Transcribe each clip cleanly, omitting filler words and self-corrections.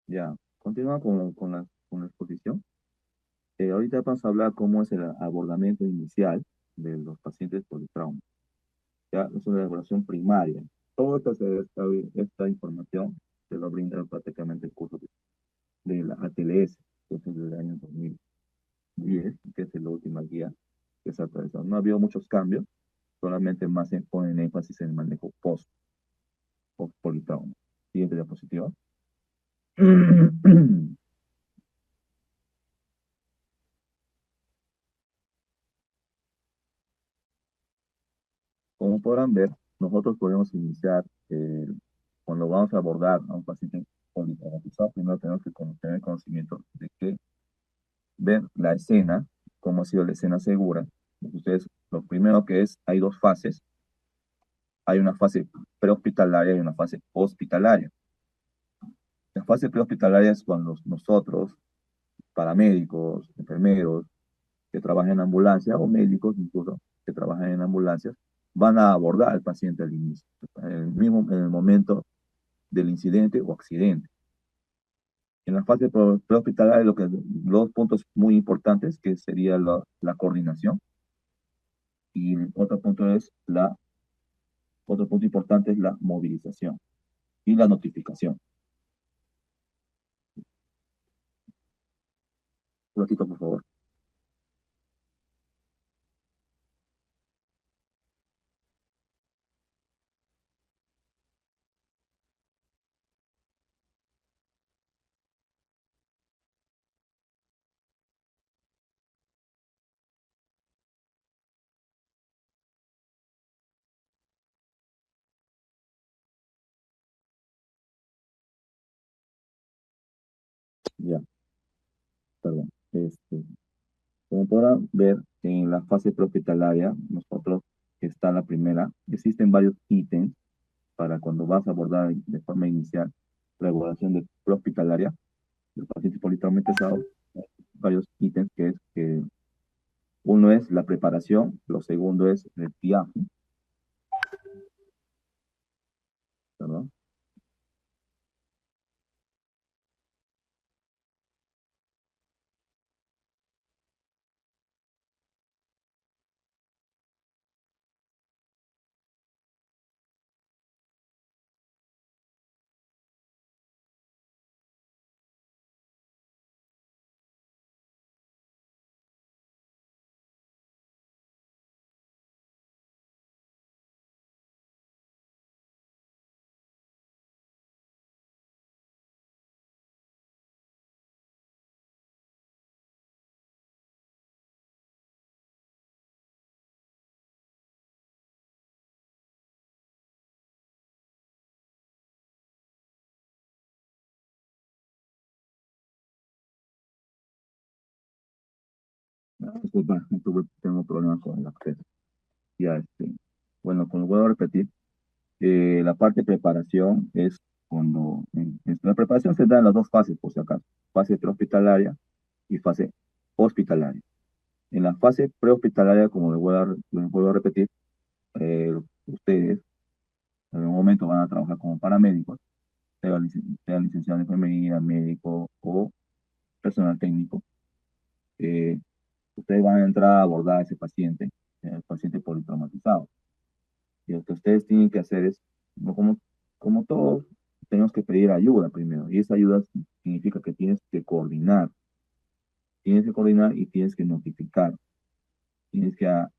Ya, continúa con la exposición. Ahorita vamos a hablar cómo es el abordamiento inicial de los pacientes politrauma. Ya, es una evaluación primaria. Toda esta información se lo brinda prácticamente el curso de la ATLS, que es del año 2010, que es la última guía que se ha actualizado. No ha habido muchos cambios, solamente más ponen énfasis en el manejo post politrauma. Siguiente diapositiva. Como podrán ver, nosotros podemos iniciar cuando vamos a abordar a un paciente politraumatizado. Primero tenemos que tener conocimiento de que ver la escena, cómo ha sido la escena segura. Ustedes, lo primero que es, hay dos fases. Hay una fase prehospitalaria y una fase hospitalaria. La fase prehospitalaria es cuando nosotros, paramédicos, enfermeros, que trabajan en ambulancia, o médicos incluso, que trabajan en ambulancias, van a abordar al paciente al inicio, en el momento del incidente o accidente. En la fase prehospitalaria, los puntos muy importantes, que sería la coordinación, y otro punto importante es la movilización y la notificación. Un ratito, por favor. Ya, perdón. Como podrán ver, en la fase prehospitalaria, nosotros, que está la primera, existen varios ítems para cuando vas a abordar de forma inicial la evaluación de prehospitalaria del paciente politraumatizado. Varios ítems que es que uno es la preparación, lo segundo es el triaje, ¿verdad? Disculpa, tengo problemas con el acceso. Ya, bueno, como vuelvo a repetir, la parte de preparación es la preparación se da en las dos fases, por si acaso, fase prehospitalaria y fase hospitalaria. En la fase prehospitalaria, como les vuelvo a repetir, ustedes en un momento van a trabajar como paramédicos, sea licenciado en enfermería, médico o personal técnico. eh, Ustedes van a entrar a abordar a ese paciente, el paciente politraumatizado. Y lo que ustedes tienen que hacer es, no como todos, tenemos que pedir ayuda primero. Y esa ayuda significa que tienes que coordinar y tienes que notificar. Tienes que a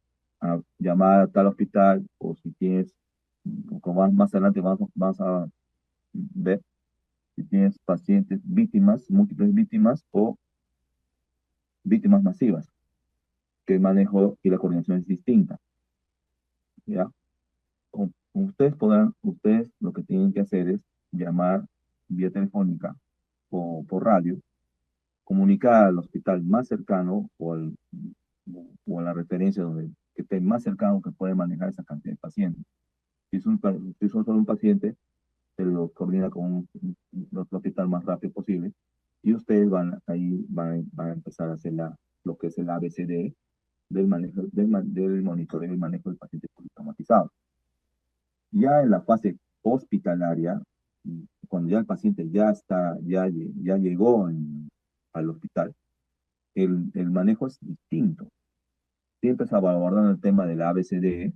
llamar a tal hospital, o si tienes, como más adelante vas a ver si tienes pacientes víctimas, múltiples víctimas o víctimas masivas, que el manejo y la coordinación es distinta. ¿Ya? Ustedes lo que tienen que hacer es llamar vía telefónica o por radio, comunicar al hospital más cercano o a la referencia que esté más cercano, que puede manejar esa cantidad de pacientes. Si es solo un paciente, se lo coordina con el hospital más rápido posible, y ustedes van a empezar a hacer lo que es el ABCD del monitoreo y manejo del paciente traumatizado. Ya en la fase hospitalaria, cuando ya el paciente ya está, ya llegó al hospital, el manejo es distinto. Siempre se abordando el tema del ABCD.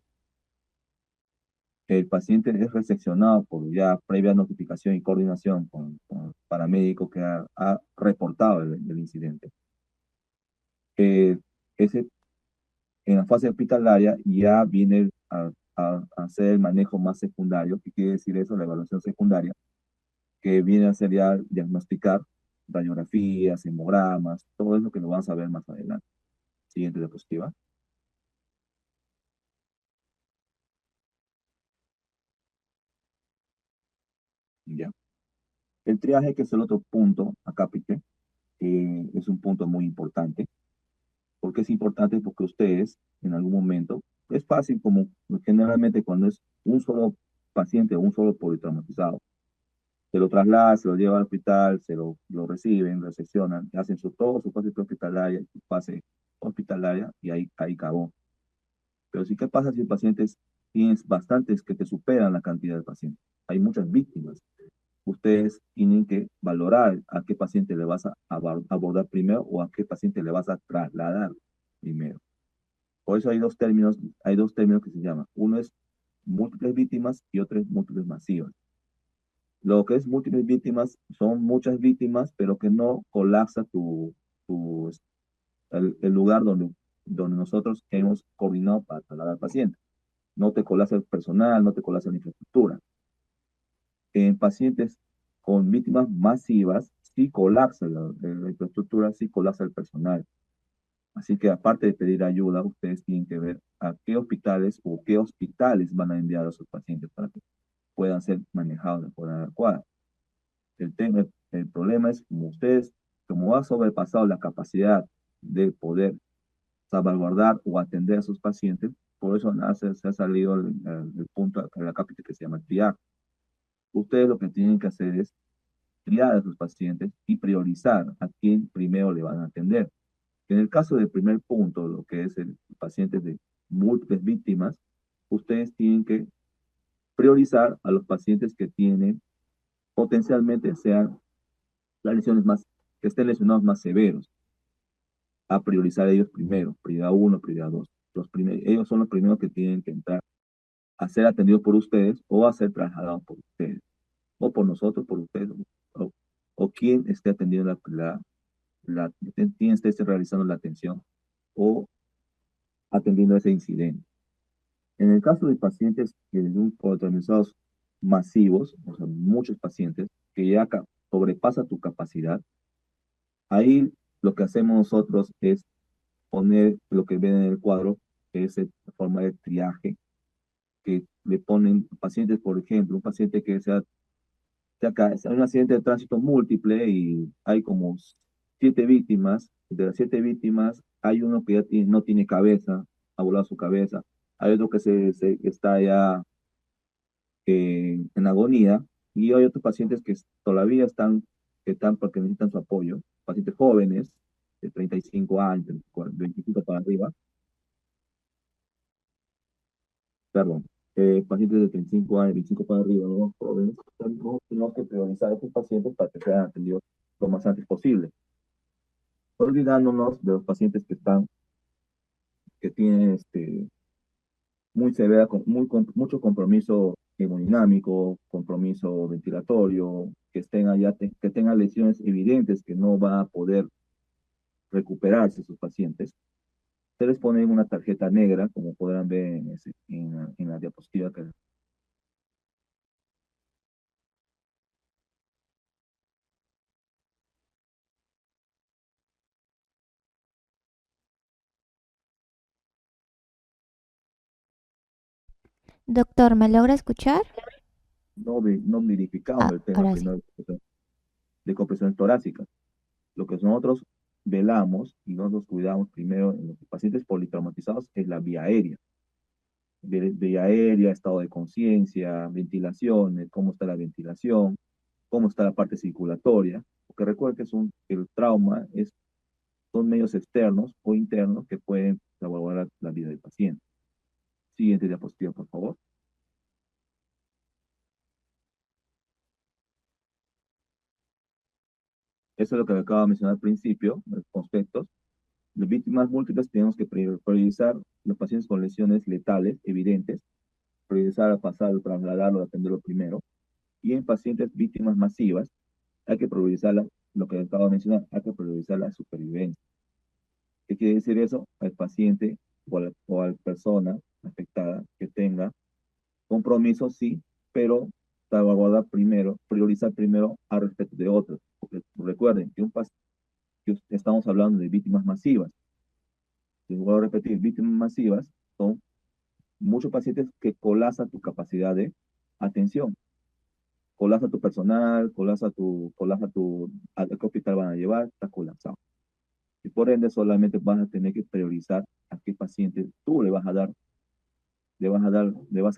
El paciente es recepcionado por ya previa notificación y coordinación con el paramédico que ha reportado el incidente. Eh, ese, en la fase hospitalaria ya viene a hacer el manejo más secundario. ¿Qué quiere decir eso? La evaluación secundaria, que viene a ser ya diagnosticar radiografías, hemogramas, todo eso que lo vamos a ver más adelante. Siguiente diapositiva. Ya. El triaje, que es el otro punto acá, Pique, es un punto muy importante. ¿Por qué es importante? Porque ustedes, en algún momento, es fácil como generalmente cuando es un solo paciente o un solo politraumatizado, se lo traslada, se lo lleva al hospital, lo reciben, recepcionan, hacen todo su fase hospitalaria, su fase hospitalaria y ahí acabó. Pero sí, ¿qué pasa si el paciente tienes bastantes que te superan la cantidad de pacientes? Hay muchas víctimas. Ustedes tienen que valorar a qué paciente le vas a abordar primero o a qué paciente le vas a trasladar primero. Por eso hay dos términos que se llaman. Uno es múltiples víctimas y otro es múltiples masivas. Lo que es múltiples víctimas son muchas víctimas, pero que no colapsa tu, el lugar donde nosotros hemos coordinado para trasladar al paciente. No te colapsa el personal, no te colapsa la infraestructura. En pacientes con víctimas masivas, sí colapsa la infraestructura, sí colapsa el personal. Así que aparte de pedir ayuda, ustedes tienen que ver a qué hospitales o qué hospitales van a enviar a sus pacientes para que puedan ser manejados de forma adecuada. El problema es como ustedes, como ha sobrepasado la capacidad de poder salvaguardar o atender a sus pacientes, por eso se ha salido el punto, la cápita que se llama triaje. Ustedes lo que tienen que hacer es triar a sus pacientes y priorizar a quién primero le van a atender. En el caso del primer punto, lo que es el paciente de múltiples víctimas, ustedes tienen que priorizar a los pacientes que tienen potencialmente sean las lesiones más, que estén lesionados más severos, a priorizar ellos primero, prioridad uno, prioridad 2. Ellos son los primeros que tienen que entrar a ser atendidos por ustedes o a ser trasladados por ustedes, o por nosotros, por ustedes, o, o quien esté atendiendo quien esté realizando la atención o atendiendo ese incidente. En el caso de pacientes que son cotraumatizados masivos, o sea, muchos pacientes que ya sobrepasa tu capacidad, ahí lo que hacemos nosotros es poner lo que ven en el cuadro, que es la forma de triaje, que le ponen pacientes, por ejemplo, un paciente que sea un accidente de tránsito múltiple y hay como 7 víctimas. De las 7 víctimas, hay uno que ya no tiene cabeza, ha volado su cabeza. Hay otro que está ya en agonía y hay otros pacientes que todavía están porque necesitan su apoyo. Pacientes jóvenes, de 35 años, de 25 para arriba, perdón, pacientes de 35 años, 25 para arriba, ¿no? Jóvenes, tenemos que priorizar a estos pacientes para que sean atendidos lo más antes posible, olvidándonos de los pacientes que tienen muy severa, mucho compromiso hemodinámico, compromiso ventilatorio, que que tengan lesiones evidentes que no va a poder recuperarse sus pacientes. Se les pone una tarjeta negra, como podrán ver en la diapositiva que. Doctor, ¿me logra escuchar? No verificamos Ah, el tema ahora sí. primero de compresiones torácicas. Lo que nosotros velamos y nosotros cuidamos primero en los pacientes politraumatizados es la vía aérea. Vía aérea, estado de conciencia, ventilación, cómo está la ventilación, cómo está la parte circulatoria. Porque recuerden que el trauma son medios externos o internos que pueden salvaguardar la vida del paciente. Siguiente diapositiva, por favor. Eso es lo que acabo de mencionar al principio, los conceptos. Las víctimas múltiples tenemos que priorizar los pacientes con lesiones letales evidentes, priorizar al pasar, trasladarlo, atenderlo primero. Y en pacientes víctimas masivas, hay que priorizar lo que acabo de mencionar, hay que priorizar la supervivencia. ¿Qué quiere decir eso? Al paciente o a la persona afectada que tenga compromiso, sí, pero salvaguardar primero, priorizar primero al respeto de otros. Porque recuerden que, que estamos hablando de víctimas masivas. Si voy a repetir, víctimas masivas son muchos pacientes que colapsan tu capacidad de atención, colapsa tu personal, a qué hospital van a llevar, está colapsado. Y por ende solamente vas a tener que priorizar a qué paciente tú le vas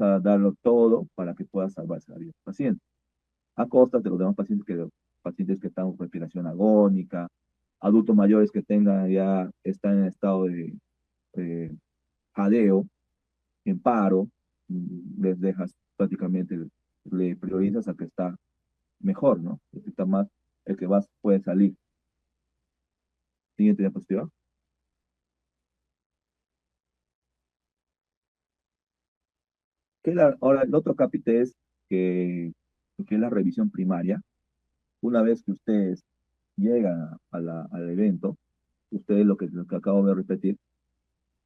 a darlo todo para que pueda salvarse la vida del paciente. A costa de los demás pacientes que están con respiración agónica, adultos mayores que están en estado de jadeo, en paro, les dejas prácticamente, le priorizas a que está mejor, ¿no? El que está más, el que más puede salir. Siguiente diapositiva. Ahora, el otro capítulo es que es la revisión primaria. Una vez que ustedes llegan al evento, ustedes lo que acabo de repetir,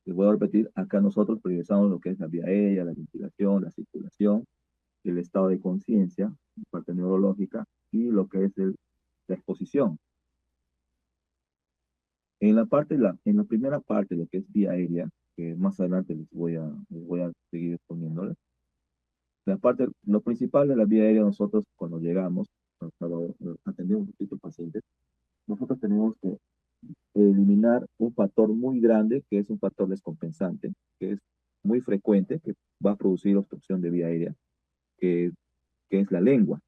les voy a repetir, acá nosotros priorizamos lo que es la vía aérea, la ventilación, la circulación, el estado de conciencia, la parte neurológica y lo que es la exposición. En la primera parte, lo que es vía aérea, que más adelante les voy a seguir exponiéndoles, lo principal de la vía aérea, nosotros cuando llegamos, cuando atendemos a estos pacientes, nosotros tenemos que eliminar un factor muy grande, que es un factor descompensante, que es muy frecuente, que va a producir obstrucción de vía aérea, que, que es la lengua.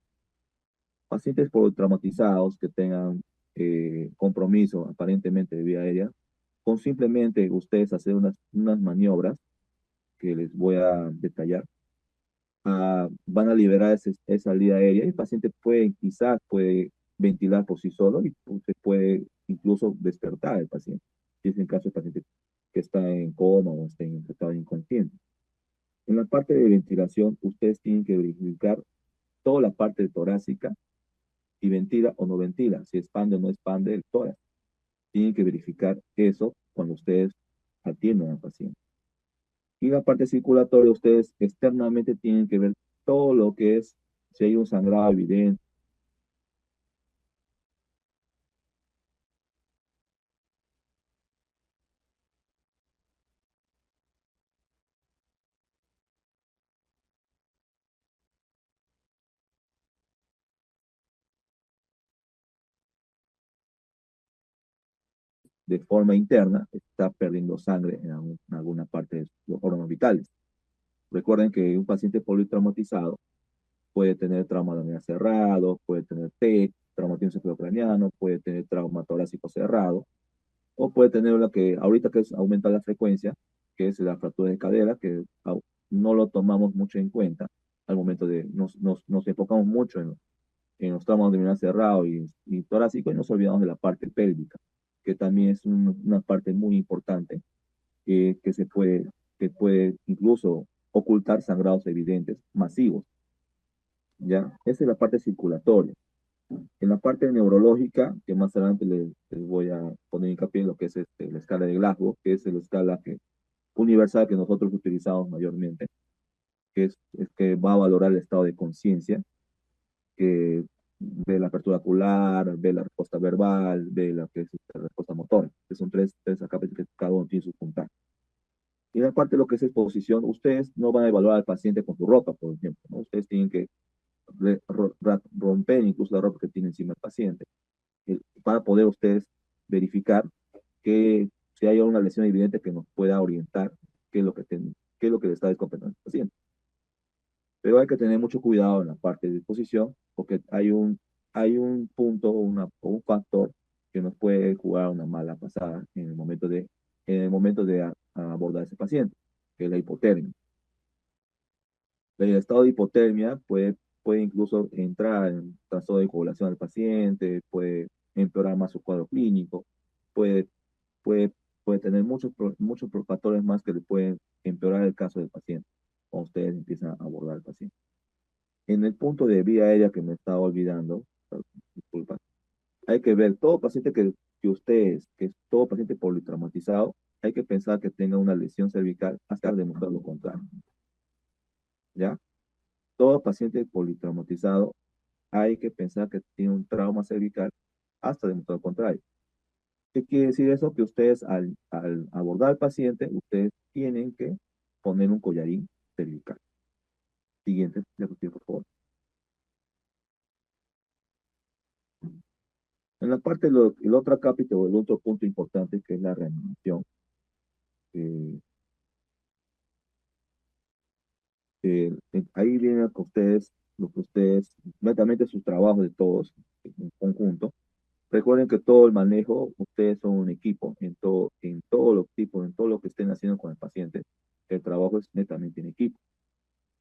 Pacientes traumatizados que tengan compromiso aparentemente de vía aérea, con simplemente ustedes hacer unas maniobras que les voy a detallar, van a liberar esa vía aérea y el paciente quizás puede ventilar por sí solo y se puede incluso despertar el paciente, si es en caso del paciente que está en coma o está en estado inconsciente. En la parte de ventilación, ustedes tienen que verificar toda la parte torácica y ventila o no ventila, si expande o no expande el tórax. Tienen que verificar eso cuando ustedes atienden al paciente. Y la parte circulatoria, ustedes externamente tienen que ver todo lo que es, si hay un sangrado evidente, de forma interna, está perdiendo sangre en alguna parte de los órganos vitales. Recuerden que un paciente politraumatizado puede tener trauma de la cerrado, puede tener TEC, traumatismo cefalocraniano, puede tener trauma torácico cerrado, o puede tener lo que ahorita que es aumenta la frecuencia, que es la fractura de cadera, que no lo tomamos mucho en cuenta al momento nos enfocamos mucho en los tramos abdominal cerrado y torácico y nos olvidamos de la parte pélvica, que también es una parte muy importante que que puede incluso ocultar sangrados evidentes, masivos, ¿ya? Esa es la parte circulatoria. En la parte neurológica, que más adelante les voy a poner hincapié en lo que es la escala de Glasgow, que es la escala universal que nosotros utilizamos mayormente, es que va a valorar el estado de conciencia, que ve la apertura ocular, ve la respuesta verbal, ve la que es la respuesta motora. Que son tres acá que cada uno tiene su puntaje. Y en la parte de lo que es exposición, ustedes no van a evaluar al paciente con su ropa, por ejemplo, ¿no? Ustedes tienen que romper incluso la ropa que tiene encima el paciente para poder ustedes verificar que si hay alguna lesión evidente que nos pueda orientar qué es lo que le está descompensando al paciente. Pero hay que tener mucho cuidado en la parte de disposición porque hay un punto o un factor que nos puede jugar una mala pasada en el momento de abordar a ese paciente, que es la hipotermia. El estado de hipotermia puede incluso entrar en trastorno de coagulación del paciente, puede empeorar más su cuadro clínico, puede, puede, puede tener muchos factores más que le pueden empeorar el caso del paciente cuando ustedes empiezan a abordar al paciente. En el punto de vía aérea que me estaba olvidando, disculpa, hay que ver todo paciente que ustedes, que es todo paciente politraumatizado, hay que pensar que tenga una lesión cervical hasta demostrar lo contrario, ¿ya? Todo paciente politraumatizado hay que pensar que tiene un trauma cervical hasta demostrar lo contrario. ¿Qué quiere decir eso? Que ustedes al abordar al paciente, ustedes tienen que poner un collarín cervical. Siguiente diapositiva, por favor. En la parte, el otro capítulo, el otro punto importante que es la reanimación. eh, Ahí viene con ustedes, lo que ustedes, netamente sus trabajos de todos en conjunto. Recuerden que todo el manejo, ustedes son un equipo en todos los tipos, en todo lo que estén haciendo con el paciente. El trabajo es netamente en equipo.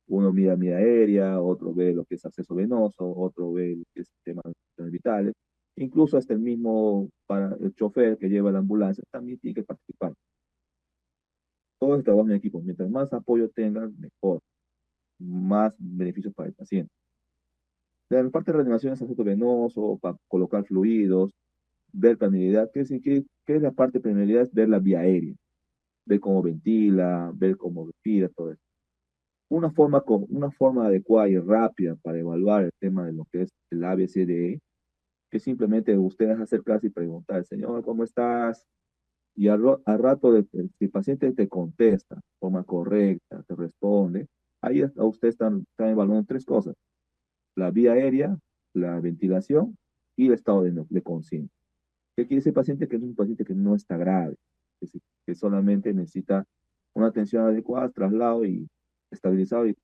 Uno mira vía aérea, otro ve lo que es acceso venoso, otro ve lo que es temas vitales. Incluso hasta el mismo para el chofer que lleva la ambulancia también tiene que participar. Todo el trabajo en equipo. Mientras más apoyo tengan, mejor. Más beneficios para el paciente. La parte de reanimación es acceso venoso, para colocar fluidos, ver permeabilidad. ¿Qué es la parte de permeabilidad? Es ver la vía aérea, ver cómo ventila, ver cómo respira, todo eso. Una forma adecuada y rápida para evaluar el tema de lo que es el ABCDE, que simplemente ustedes acercarse y preguntar, señor, ¿cómo estás? Y al rato, si el paciente te contesta de forma correcta, te responde, ahí a ustedes están evaluando tres cosas: la vía aérea, la ventilación y el estado de conciencia. ¿Qué quiere decir paciente? Que es un paciente que no está grave, que solamente necesita una atención adecuada, traslado y estabilizado y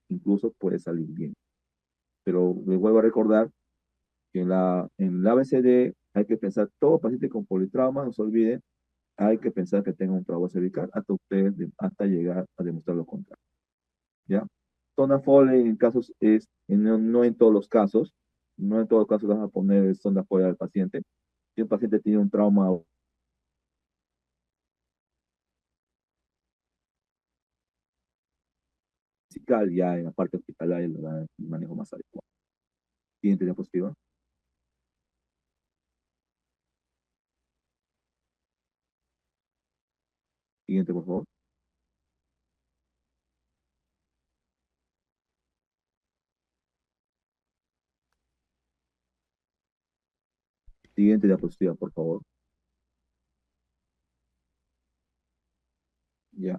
incluso puede salir bien. Pero les vuelvo a recordar que en la ABCD hay que pensar, todo paciente con politrauma, no se olviden, hay que pensar que tenga un trauma cervical hasta llegar a demostrar lo contrario. ¿Ya? Zona Foley en casos no en todos los casos, no en todos los casos vas a poner zona Foley al paciente. Si un paciente tiene un trauma fiscal, ya en la parte hospitalaria le da el manejo más adecuado. Siguiente diapositiva. Siguiente, por favor. Siguiente diapositiva, por favor. Ya.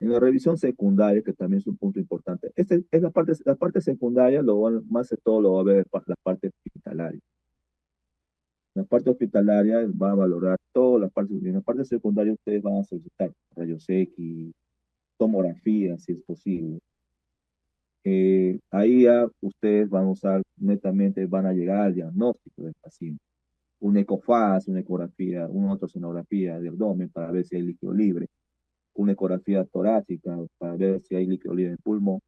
En la revisión secundaria, que también es un punto importante, este es la parte secundaria, más de todo lo va a ver la parte hospitalaria. La parte hospitalaria va a valorar todas las partes. En la parte secundaria ustedes van a solicitar rayos X, tomografía, si es posible. Ahí ya ustedes van a usar, netamente van a llegar al diagnóstico del paciente. Un ecofaz, una ecografía, una ultrasonografía de abdomen para ver si hay líquido libre, una ecografía torácica para ver si hay líquido libre en el pulmón,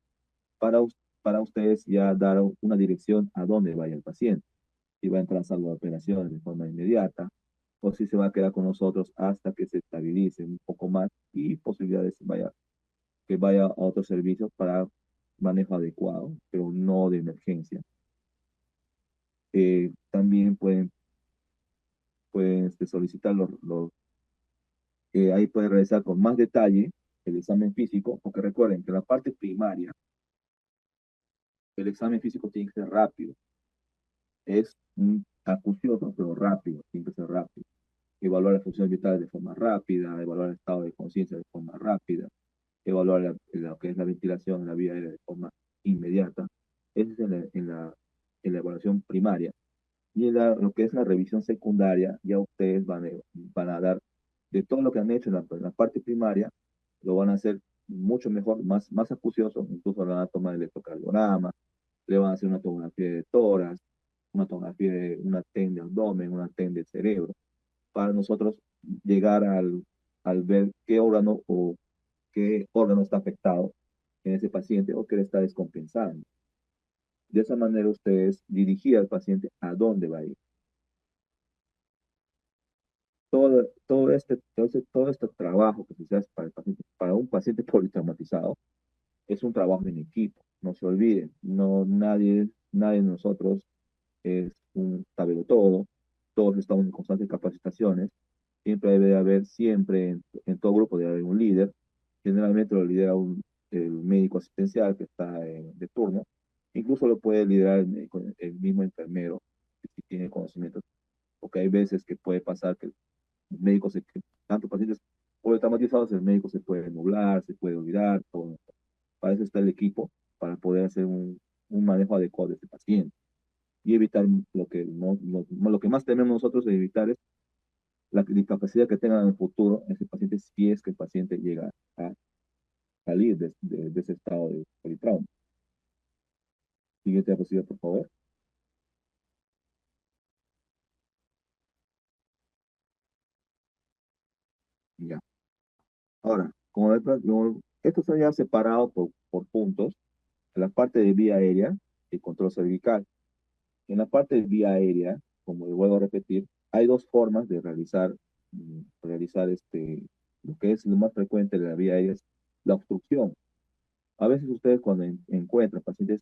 para, para ustedes ya dar una dirección a dónde vaya el paciente, si va a entrar a sala de operaciones de forma inmediata, o si se va a quedar con nosotros hasta que se estabilice un poco más y posibilidades que vaya a otros servicios para manejo adecuado, pero no de emergencia. También pueden solicitar ahí pueden realizar con más detalle el examen físico, porque recuerden que la parte primaria, el examen físico tiene que ser rápido, es acucioso, pero rápido, tiene que ser rápido. Evaluar las funciones vitales de forma rápida, evaluar el estado de conciencia de forma rápida, evaluar lo que es la ventilación en la vía aérea de forma inmediata. Eso es en la evaluación primaria. Y lo que es la revisión secundaria, ya ustedes van a dar de todo lo que han hecho en la parte primaria, lo van a hacer mucho mejor, más acucioso, incluso le van a tomar el electrocardiograma, le van a hacer una tomografía de tórax, una tomografía de una TEN de abdomen, una TEN de cerebro, para nosotros llegar al ver qué órgano está afectado en ese paciente o qué le está descompensando. De esa manera ustedes dirigir al paciente a dónde va a ir. todo este trabajo que se hace para el paciente, para un paciente politraumatizado, es un trabajo en equipo. No se olviden, no, nadie de nosotros es un todo, todos estamos en constantes capacitaciones, siempre debe haber, siempre en todo grupo debe haber un líder, generalmente lo lidera el médico asistencial que está de turno, incluso lo puede liderar el mismo enfermero, que si tiene conocimientos, porque hay veces que puede pasar que el médico tanto pacientes traumatizados, el médico se puede nublar, se puede olvidar, todo. Para eso está el equipo, para poder hacer un manejo adecuado de este paciente y evitar lo que, lo que más tememos nosotros de evitar es la discapacidad que tenga en el futuro ese paciente si es que el paciente llega a salir de ese estado de politrauma. Siguiente diapositiva, por favor. Ya. Ahora, estos están ya separados por puntos. En la parte de vía aérea y control cervical. En la parte de vía aérea, como le vuelvo a repetir, hay dos formas de realizar lo que es lo más frecuente de la vía aérea, es la obstrucción. A veces ustedes cuando encuentran pacientes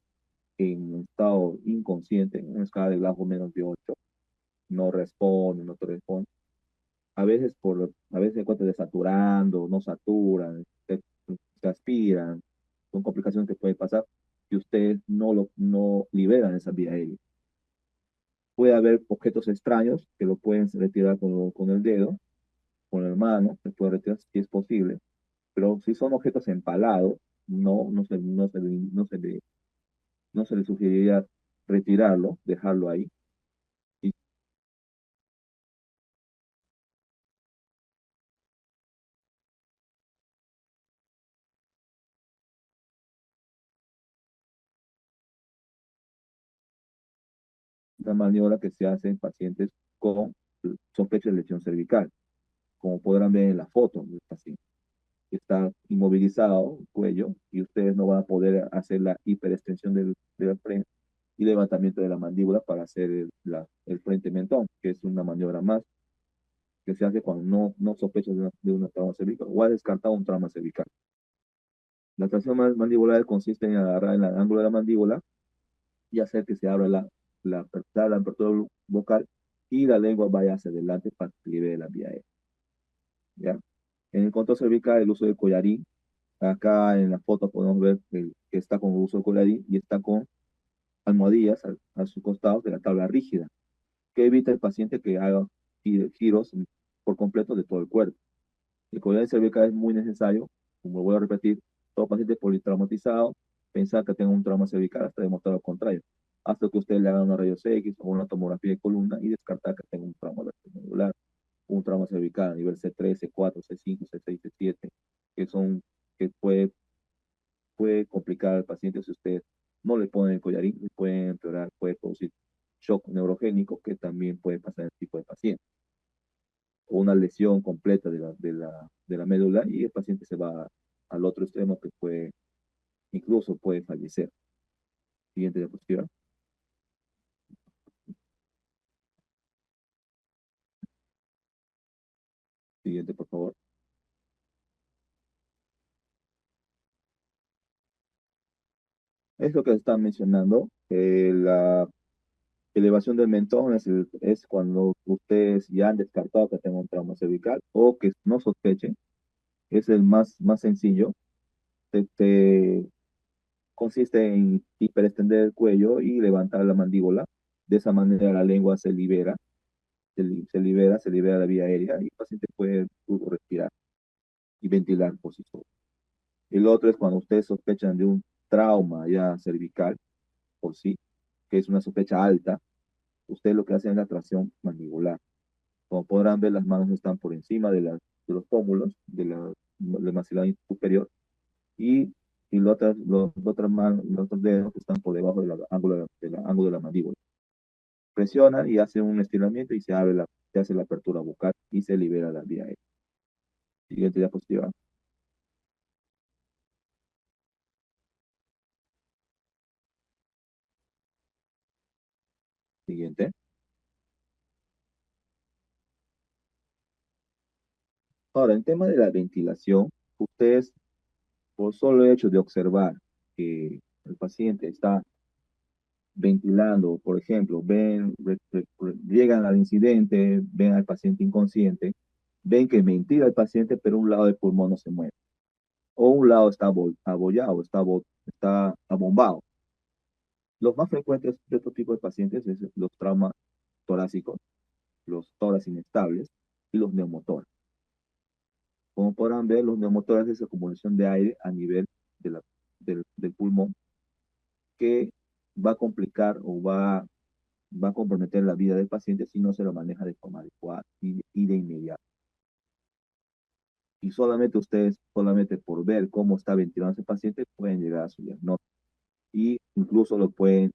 en estado inconsciente, en una escala de Glasgow menos de 8, no responden, no te responden, a veces se encuentran desaturando, no saturan, se aspiran, son complicaciones que pueden pasar y ustedes no liberan esa vía aérea. Puede haber objetos extraños que lo pueden retirar con el dedo, con la mano, se puede retirar si es posible, pero si son objetos empalados, no se le sugeriría retirarlo, dejarlo ahí. Y una maniobra que se hace en pacientes con sospecha de lesión cervical, como podrán ver en la foto del paciente. Está inmovilizado el cuello y ustedes no van a poder hacer la hiperextensión del frente y levantamiento de la mandíbula para hacer el frente mentón, que es una maniobra más que se hace cuando no sospechas de una trauma cervical o ha descartado un trauma cervical. La tracción mandibular consiste en agarrar en el ángulo de la mandíbula y hacer que se abra la apertura vocal y la lengua vaya hacia adelante para que libere la vía aérea. ¿Ya? En el control cervical, el uso del collarín. Acá en la foto podemos ver que está con uso de collarín y está con almohadillas a sus costados de la tabla rígida, que evita el paciente que haga giros por completo de todo el cuerpo. El collarín cervical es muy necesario, como voy a repetir, todo paciente politraumatizado, pensar que tenga un trauma cervical hasta demostrar lo contrario, hasta que usted le haga una rayos X o una tomografía de columna y descartar que tenga un trauma vertebral, un trauma cervical a nivel C3, C4, C5, C6, C7, que son que puede complicar al paciente si usted no le pone el collarín, y puede empeorar, puede producir shock neurogénico, que también puede pasar en este tipo de pacientes, o una lesión completa de la médula y el paciente se va al otro extremo que incluso puede fallecer. Siguiente diapositiva. Siguiente, por favor. Es lo que están mencionando. La elevación del mentón es cuando ustedes ya han descartado que tenga un trauma cervical o que no sospechen. Es el más sencillo. Te consiste en hiperextender el cuello y levantar la mandíbula. De esa manera la lengua se libera, se libera la vía aérea y el paciente puede respirar y ventilar por sí solo. El otro es cuando ustedes sospechan de un trauma ya cervical por sí, que es una sospecha alta, ustedes lo que hacen es la tracción mandibular. Como podrán ver, las manos están por encima de los pómulos, del maxilar superior, y, y los otros dedos están por debajo del ángulo de la mandíbula. Presionan y hacen un estiramiento y se hace la apertura bucal y se libera la vía aérea. Siguiente diapositiva. Siguiente. Ahora, en tema de la ventilación, ustedes, por solo hecho de observar que el paciente está ventilando, por ejemplo, llegan al incidente, ven al paciente inconsciente, ven que ventila el paciente, pero un lado del pulmón no se mueve, o un lado está abollado, está abombado. Los más frecuentes de este tipo de pacientes es los traumas torácicos, los tórax inestables y los neumotórax. Como podrán ver, los neumotórax es acumulación de aire a nivel del pulmón que va a complicar va a comprometer la vida del paciente si no se lo maneja de forma adecuada y de inmediato. Y solamente ustedes, solamente por ver cómo está ventilando ese paciente, pueden llegar a su diagnóstico. Y incluso lo pueden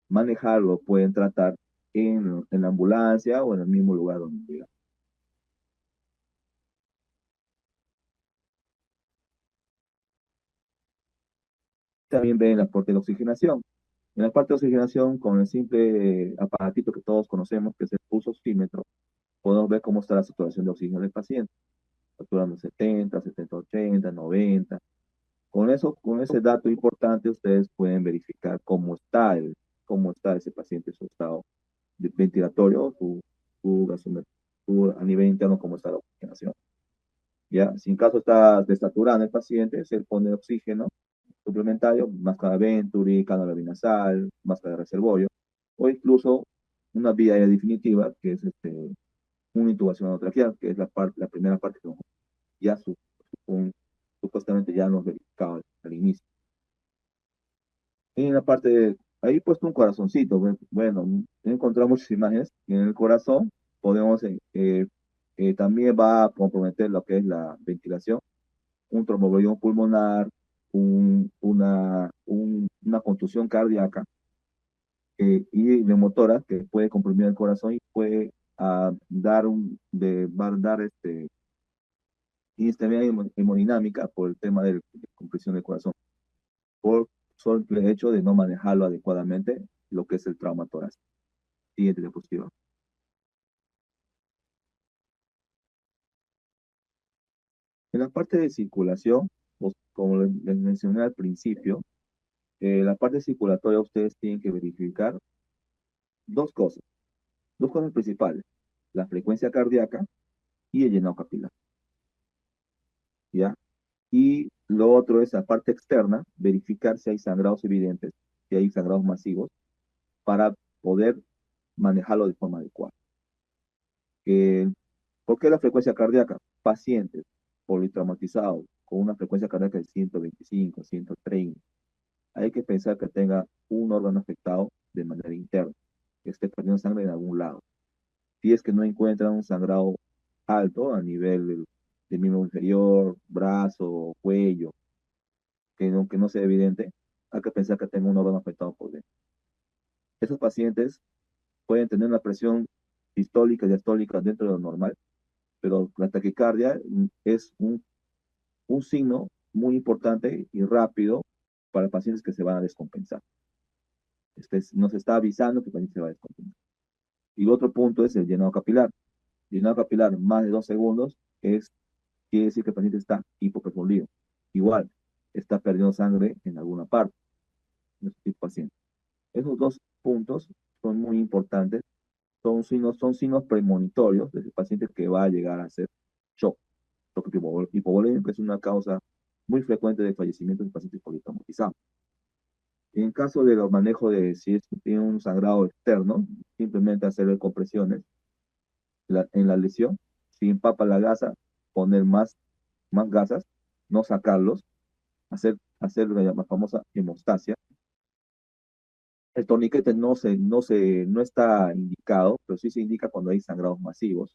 manejar, lo pueden tratar en la ambulancia o en el mismo lugar donde llega. También ven la parte de oxigenación. En la parte de oxigenación, con el simple aparatito que todos conocemos, que es el pulso oxímetro, podemos ver cómo está la saturación de oxígeno del paciente. Saturando 70, 70, 80, 90. Con eso, con ese dato importante, ustedes pueden verificar cómo está ese paciente, su estado ventilatorio, a nivel interno, cómo está la oxigenación. Ya, si en caso está desaturado el paciente, se pone oxígeno suplementario, máscara Venturi, cánula binasal, máscara de reservorio, o incluso una vía aérea definitiva, que es una intubación orotraqueal, que es la primera parte que ya supuestamente ya nos verificaba al inicio. Y en la parte ahí he puesto un corazoncito. Bueno, he encontrado muchas imágenes. Y en el corazón podemos, también va a comprometer lo que es la ventilación, un tromboembolismo pulmonar, una contusión cardíaca y neumotórax que puede comprimir el corazón y puede va a dar inestabilidad hemodinámica por el tema de compresión del corazón, por solo el hecho de no manejarlo adecuadamente, lo que es el trauma torácico. Siguiente diapositiva. En la parte de circulación, pues, como les mencioné al principio, la parte circulatoria ustedes tienen que verificar dos cosas, dos cosas principales, la frecuencia cardíaca y el llenado capilar, ¿ya? Y lo otro es la parte externa, verificar si hay sangrados evidentes, si hay sangrados masivos, para poder manejarlo de forma adecuada. Eh, ¿Por qué la frecuencia cardíaca? Pacientes politraumatizados con una frecuencia cardíaca de 125, 130. Hay que pensar que tenga un órgano afectado de manera interna, que esté perdiendo sangre en algún lado. Si es que no encuentran un sangrado alto a nivel del miembro inferior, brazo, cuello, que no sea evidente, hay que pensar que tenga un órgano afectado por dentro. Esos pacientes pueden tener una presión sistólica y diastólica dentro de lo normal, pero la taquicardia es un signo muy importante y rápido para pacientes que se van a descompensar. Nos está avisando que el paciente se va a descompensar. Y otro punto es el llenado capilar. Llenado capilar más de 2 segundos quiere decir que el paciente está hipoperfundido. Igual, está perdiendo sangre en alguna parte de este tipo de paciente. Esos dos puntos son muy importantes. Son signos premonitorios de ese paciente que va a llegar a ser shock. Shock hipovolémico es una causa muy frecuente de fallecimiento de pacientes politraumatizados. En caso de los manejos de si es que tiene un sangrado externo, simplemente hacer compresiones en la lesión. Si empapa la gasa, poner más gasas, no sacarlos, hacer la famosa hemostasia. El torniquete no está indicado, pero sí se indica cuando hay sangrados masivos,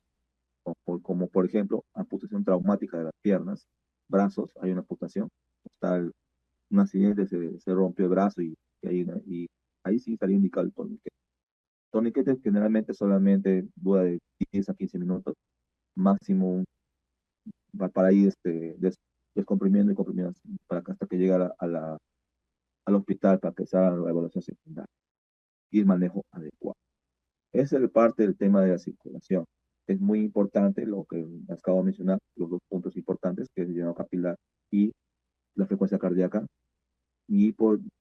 como por ejemplo amputación traumática de las piernas, brazos, hay una amputación, un accidente, se rompió el brazo y ahí sí estaría indicado el torniquete. Torniquete generalmente solamente dura de 10 a 15 minutos, máximo para ir descomprimiendo y comprimiendo hasta que llega al hospital para que se haga la evaluación secundaria y el manejo adecuado. Esa es parte del tema de la circulación. es muy importante lo que acabo de mencionar, los dos puntos importantes, que es el llenado capilar y la frecuencia cardíaca. Y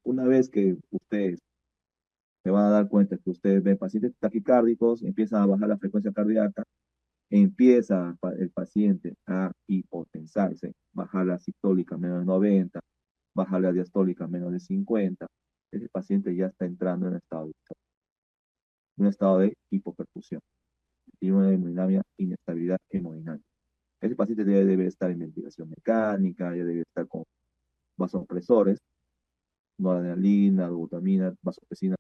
una vez que ustedes se van a dar cuenta que ustedes ven pacientes taquicárdicos, empiezan a bajar la frecuencia cardíaca, empieza el paciente a hipotensarse, bajar la sistólica a menos de 90, bajar la diastólica a menos de 50, ese paciente ya está entrando en un estado de hipoperfusión y una hemodinamia, inestabilidad hemodinámica. Ese paciente ya debe estar en ventilación mecánica, ya debe estar con vasopresores, noradrenalina, dobutamina, vasopresina,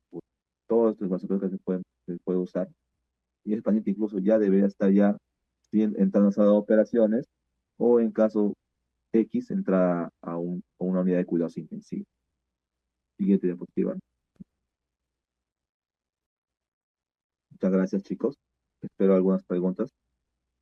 todos estos vasopresores que se puede usar. Y ese paciente incluso ya debería estar ya bien entrando a sala de operaciones o en caso X entra a una unidad de cuidados intensivos. Siguiente diapositiva. Muchas gracias, chicos. Espero algunas preguntas.